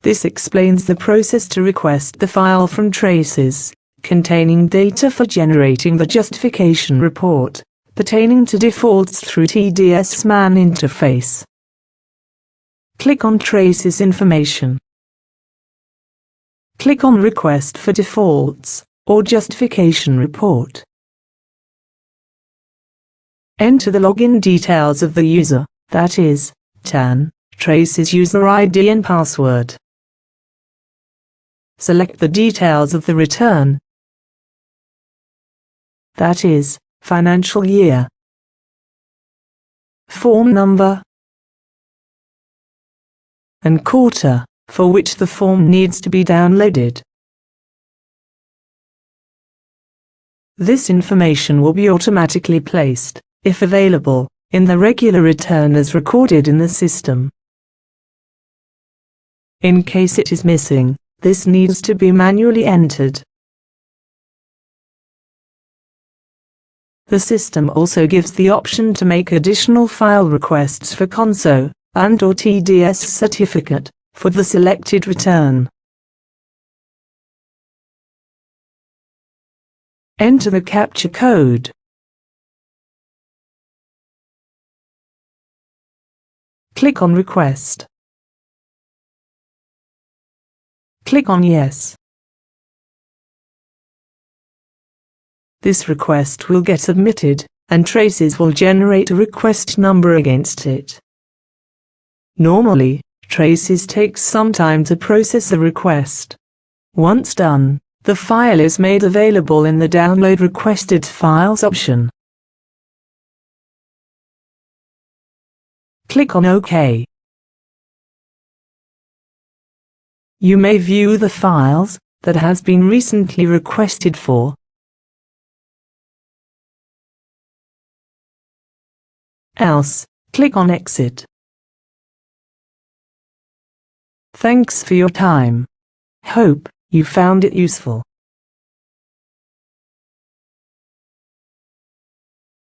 This explains the process to request the file from traces containing data for generating the justification report pertaining to defaults through TDSMAN interface. Click on Traces Information. Click on Request for Defaults or Justification Report. Enter the login details of the user, that is, TAN, traces user ID and password. Select the details of the return, that is, financial year, form number, and quarter for which the form needs to be downloaded. This information will be automatically placed, if available, in the regular return as recorded in the system. In case it is missing, this needs to be manually entered. The system also gives the option to make additional file requests for CONSO and/or TDS certificate for the selected return. Enter the captcha code. Click on Request. Click on Yes. This request will get submitted, and traces will generate a request number against it. Normally, traces takes some time to process the request. Once done, the file is made available in the Download Requested Files option. Click on OK. You may view the files that has been recently requested for. Else, click on Exit. Thanks for your time. Hope you found it useful.